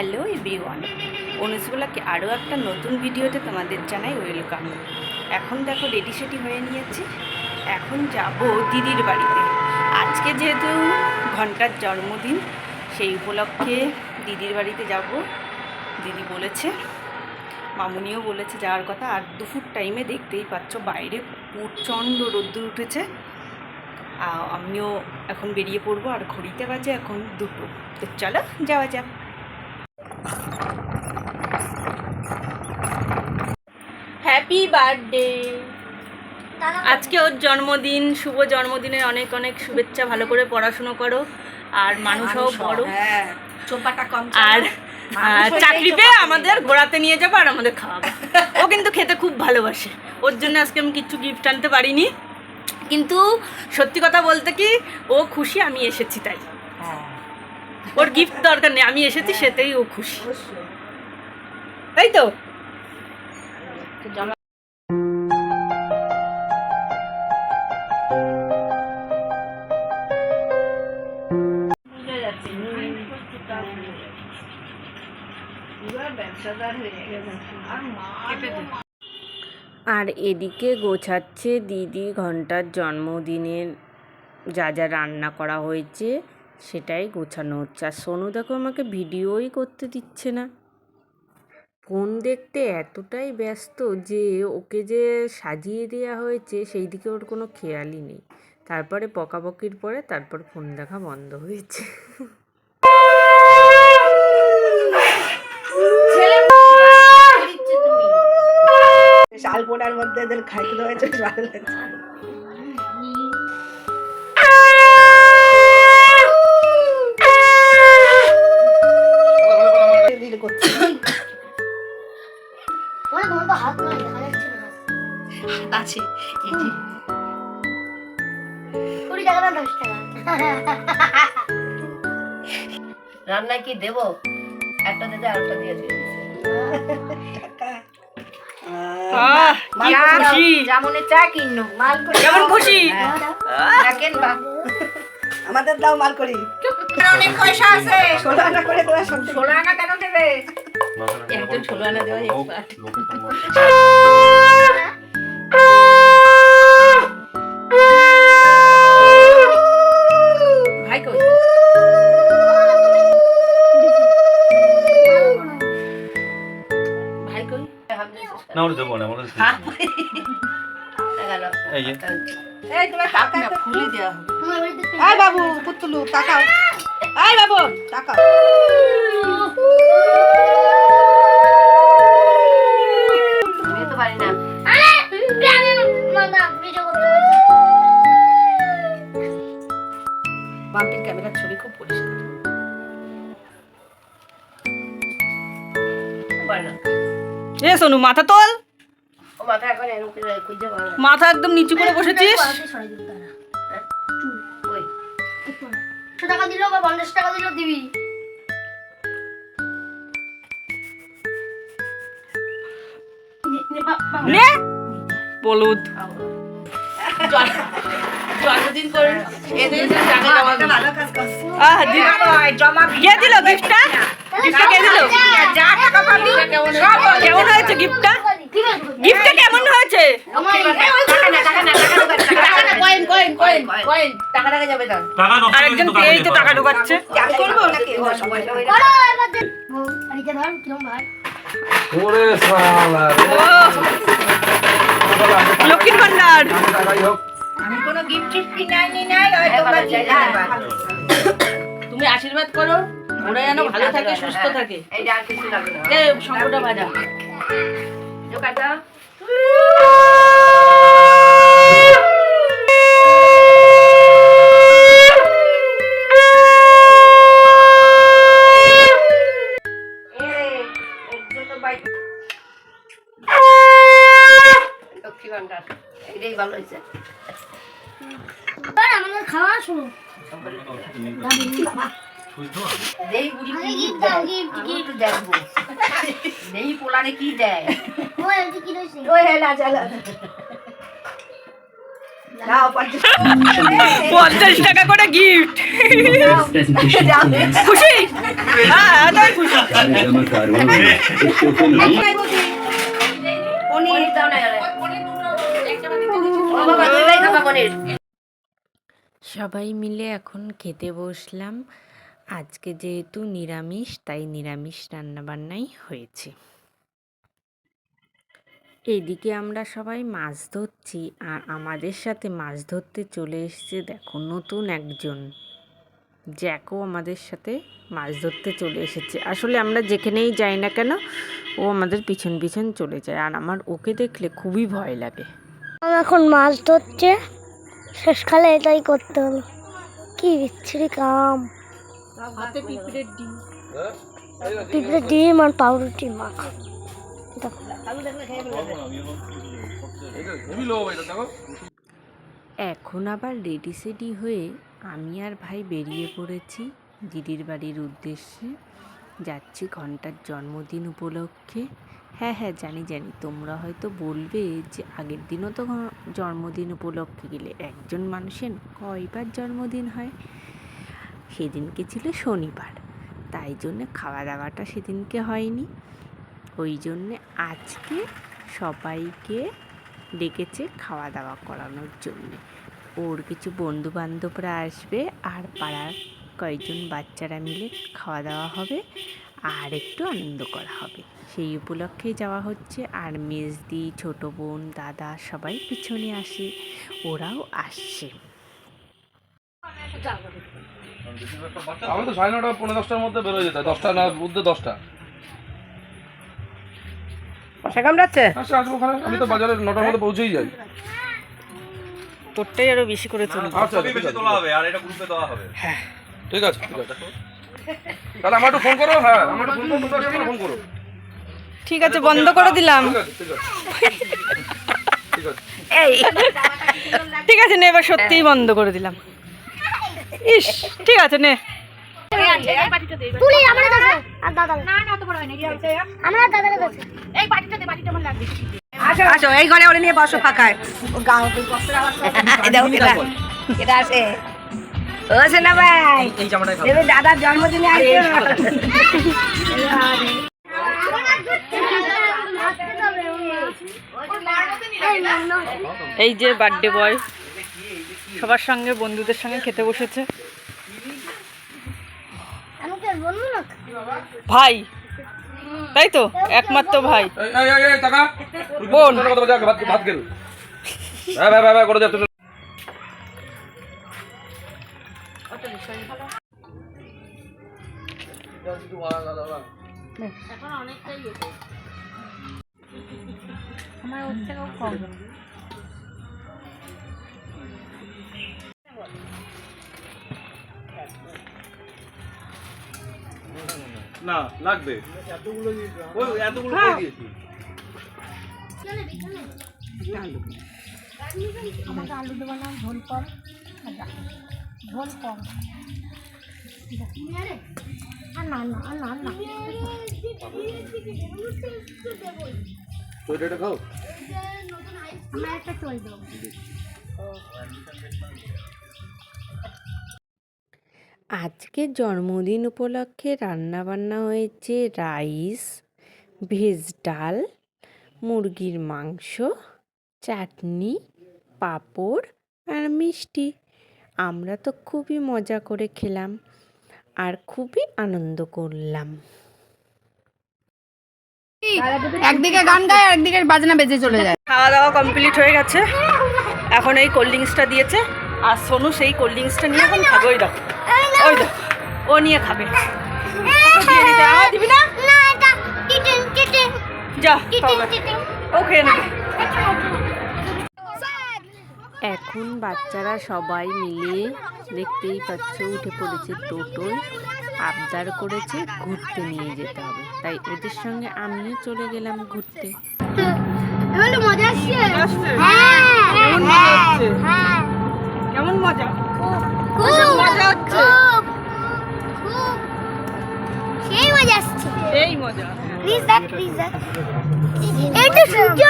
Hello everyone, অনুজবেলাকে আরও একটা নতুন ভিডিওতে তোমাদের জানাই ওয়েলকাম। এখন দেখো রেডি সেডি হয়ে নিয়েছি, এখন যাব দিদির বাড়িতে। আজকে যেহেতু ঘন্টার জন্মদিন, সেই উপলক্ষে দিদির বাড়িতে যাব। দিদি বলেছে, মামুনিও বলেছে যাওয়ার কথা। আর দুপুর টাইমে দেখতেই পাচ্ছ বাইরে প্রচণ্ড রোদ্দুর উঠেছে। আমিও এখন বেরিয়ে পড়বো, আর ঘড়িতে বাজে এখন 2টো। তো চলো যাওয়া যাক। হ্যাপি বার্থডে, আজকে ওর জন্মদিন। শুভ জন্মদিনের অনেক অনেক শুভেচ্ছা। ভালো করে পড়াশুনো করো, আর মানুষ হও বড়, আর চাকরি পেয়ে আমাদের ঘোরাতে নিয়ে যাবো আর আমাদের খাওয়াবো। ও কিন্তু খেতে খুব ভালোবাসে, ওর জন্য আজকে আমি কিছু গিফট আনতে পারিনি, কিন্তু সত্যি কথা বলতে কি ও খুশি আমি এসেছি, তাই ওর গিফট দরকার নেই, আমি এসেছি সেটাই ও খুশি, তাই তো। আর এদিকে গোছাচ্ছে দিদি ঘন্টার জন্মদিনের যা যা রান্না করা হয়েছে সেটাই গোছানো হচ্ছে। আর সোনু দেখো আমাকে ভিডিওই করতে দিচ্ছে না, ফোন দেখতে এতটাই ব্যস্ত যে ওকে যে সাজিয়ে দেওয়া হয়েছে সেই দিকে ওর কোনো খেয়ালই নেই। তারপরে বকাবকির পরে তারপর ফোন দেখা বন্ধ হয়েছে। শালপোনার মধ্যে এদের খাইতে দেওয়া হয়েছে, ভালো লাগছে। আছে রান্নায় কি দেবো, একটা দিতে আরেকটা দিয়ে দিয়েছে। আমাদের দাও মাল করি, অনেক পয়সা আছে। 16 আনা করে দেওয়া, 16 আনা কেন দেবে? একজন 16 আনা দেওয়া ভাই কই ভাই কই না ওরে দেবো না ওরে এই যে এই তুমি টাকা না ফুলি দেওয়া হবে। এই বাবু পুতুলু তাকাও, এই বাবু তাকাও। আমি তো পারি না। আরে প্রাণে মানা ভিডিও করতে বলছি। বাম্পির ক্যামেরার ছবি খুব পরিষ্কার। বানা এ সোনু মাথা তোল, ও মাথা এখন এরকম করে খুঁজে পাবে। মাথা একদম নিচু করে বসেছিস। ওই 100 টাকা দিলো বা 50 টাকা দিলো দিবি। নে বলুদ জন্মদিন করে এদের টাকা ভালো কাজ করছে। জমা কে দিল গিফটটা? গিফটটা কে দিল? যা টাকা পাবি কেমন হয়েছে গিফটটা? গিফটটা কেমন হয়েছে? টাকা যাবে না। আরেকজন এই তো টাকা ঢোকাচ্ছে। আমি করবো নাকি? ওরে শালা লক্ষ্মীর ভান্ডার। আমি কোনো গিফট টিফট কিনাইনি নাই, হয়তো তোমরা চাইলে দেবা। তুমি আশীর্বাদ করো ওরা যেন ভালো থাকে সুস্থ থাকে। এই আর কিছু লাগবে না। এই শঙ্করটা বাজা জোকাটা এটাই ভালো হয়েছে। আমাদের খাওয়া শুরু দেই বুড়ি কি দেখবো, দেই পোলারে কি দেয়। ওই হেলা জ্বালা দাও 50 টাকা করে গিফট। খুশি? হ্যাঁ আমি খুশি। সবাই মিলে এখন খেতে বসলাম। আজকে যেহেতু নিরামিষ, তাই নিরামিষ রান্নাবান্নাই হয়েছে। এদিকে আমরা সবাই মাছ ধরছি, আর আমাদের সাথে মাছ ধরতে চলে এসেছে দেখো নতুন একজন জ্যাকও আমাদের সাথে মাছ ধরতে চলে এসেছে। আসলে আমরা যেখানেই যাই না কেন ও আমাদের পিছন পিছন চলে যায়, আর আমার ওকে দেখলে খুবই ভয় লাগে। এখন মাছ ধরছে, শেষকালে এটাই করতে হলো, কি বিচ্ছিরি কাম। হাতে পিঁপড়ের ডিম, পিঁপড়ের ডিম আর পাউরুটি মাখা। এখন আবার রেডি সেডি হয়ে আমি আর ভাই বেরিয়ে পড়েছি দিদির বাড়ির উদ্দেশ্যে। যাচ্ছি ঘন্টার জন্মদিন উপলক্ষে। হ্যাঁ হ্যাঁ জানি জানি, তোমরা হয়তো বলবে যে আগের দিনও তো জন্মদিন উপলক্ষে গেলে, একজন মানুষের কয়বার জন্মদিন হয়? সেদিনকে ছিল শনিবার, তাই জন্যে খাওয়া দাওয়াটা সেদিনকে হয়নি। ওই জন্যে আজকে সবাইকে ডেকেছে খাওয়া দাওয়া করানোর জন্যে। ওর কিছু বন্ধু বান্ধবরা আসবে, আর পাড়ার কয়েকজন বাচ্চারা মিলে খাওয়া দাওয়া হবে, আর একটু আনন্দ করা হবে। সেই উপলক্ষেই যাওয়া হচ্ছে। আর মেজদি, ছোটো বোন, দাদা সবাই পিছনে আসে, ওরাও আসছে। আমি তো 9:30 পৌনে 10টার মধ্যে বেরোয় যেতে, 10টা না বুদ্ধে 10টা। মশা কামড়াচ্ছে? আচ্ছা আসবো ওখানে, আমি তো বাজারে 9টার মধ্যে পৌঁছেই যাই। তোরটাই আরো বেশি করে তুলবো। আচ্ছা বেশি তোলা হবে, আর এটা গ্রুপে দেওয়া হবে। হ্যাঁ ঠিক আছে ঠিক আছে। তাহলে আমার একটু ফোন করো। হ্যাঁ আমার একটু ফোন করো, তোমরা ফোন করো। ঠিক আছে, বন্ধ করে দিলাম। ঠিক আছে ঠিক আছে ঠিক আছে। এই ঠিক আছে নে, এবার সত্যিই বন্ধ করে দিলাম। ইস ঠিক আছে নে। তুলি আমার কাছে আর দাদা না, না অত বড় হয় না, আমরা দাদার কাছে এই বাটিটা দে, বাটিটা আমার লাগবে। আসো আসো, এই ঘরে ওরে নিয়ে বসো ফাঁকায়। ও গাও তুই কষ্ট আওয়াজ দেখো এটা আসে। ও সোনা ভাই, এই জামাটা খাও। এই দাদার জন্মদিনে আসছে। এই যে বার্থডে বয় সবার সঙ্গে বন্ধুদের সঙ্গে খেতে বসেছে। ভাই তাই তো, একমাত্র ভাই। এই এই এই টাকা বোন ভাত গেল। হ্যাঁ ভাই ভাই ভাই করে দে তুমি। আমার ওর থেকেও কম। না লাগবে ওই এতগুলো করে দিয়েছি। আমাকে আলু দেবো না, ঝোল কম, ঝোল কম। আর না না আর না না, ওইটা খাও। আমার একটা চল দাও। আজকে জন্মদিন উপলক্ষে রান্নাবান্না হয়েছে রাইস, ভেজ ডাল, মুরগির মাংস, চাটনি, পাঁপড় আর মিষ্টি। আমরা তো খুবই মজা করে খেলাম আর খুবই আনন্দ করলাম। একদিকে গান গায় আর একদিকে বাজনা বেজে চলে যায়। খাওয়া দাওয়া কমপ্লিট হয়ে গেছে, এখন এই কোল্ড ড্রিঙ্কসটা দিয়েছে, আর সোনু সেই কোল্ড ড্রিঙ্কসটা নিয়ে এখন খাবে। ওই দেখো ওই দেখো ও নিয়ে খাবে। দিয়ে দিতে আমার দিবি না, যা ও খেয়ে নেবে। এখন বাচ্চারা সবাই মিলে দেখতেই পাচ্ছ উঠে পড়েছে টোটোয়, আবদার করেছে ঘুরতে নিয়ে যেতে হবে, তাই ওদের সঙ্গে আমিও চলে গেলাম ঘুরতে। মজা আসছে? কেমন মজা? খুব মজা হচ্ছে, খুব সেই মজা আসছে, এই মজা। প্লিজ দেখ, প্লিজ দেখ, এইটা সূর্য।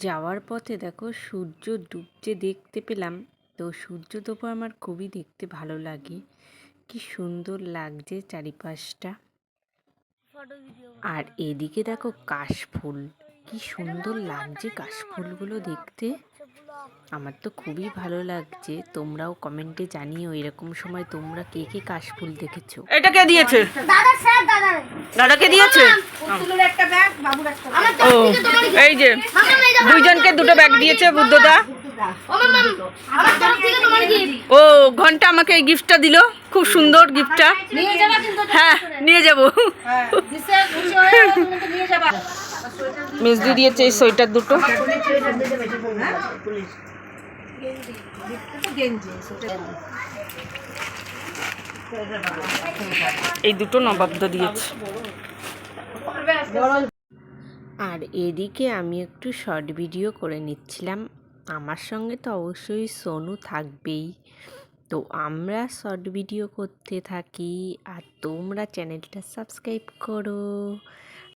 যাওয়ার পথে দেখো সূর্য ডুবছে দেখতে পেলাম। তো সূর্য ডোবা আমার খুবই দেখতে ভালো লাগে, কি সুন্দর লাগছে চারিপাশটা। আর এদিকে দেখো কাশফুল, কি সুন্দর লাগছে কাশফুলগুলো দেখতে। আমার তো খুবই ভালো লাগছে। তোমরাও কমেন্টে জানিও এরকম সময় তোমরা কে কে কাশফুল দেখেছো। এটা কে দিয়েছে? দাদা স্যার দাদা দাদাকে দিয়েছে। পুতুলের একটা ব্যাগ, বাবুর একটা ব্যাগ। ও এই যে দুইজনকে দুটো ব্যাগ দিয়েছে বুদ্ধদা। ও মাম্মা আমার তরফ থেকে তোমার গিফট। ও ঘন্টা আমাকে এই গিফটটা দিল, খুব সুন্দর গিফটটা। নিয়ে যাবা কিন্তু হ্যাঁ নিয়ে যাব। হ্যাঁ, দিছে খুশি হয়ে তুমি তো নিয়ে যাবা। মেজদি দিয়েছে এই সোয়েটার দুটো। এই দুটো নবাবদা দিয়েছে। আর এদিকে আমি একটু শর্ট ভিডিও করে নিচ্ছিলাম। আমার সঙ্গে তো অবশ্যই সোনু থাকবেই। তো আমরা শর্ট ভিডিও করতে থাকি আর তোমরা চ্যানেলটা সাবস্ক্রাইব করো।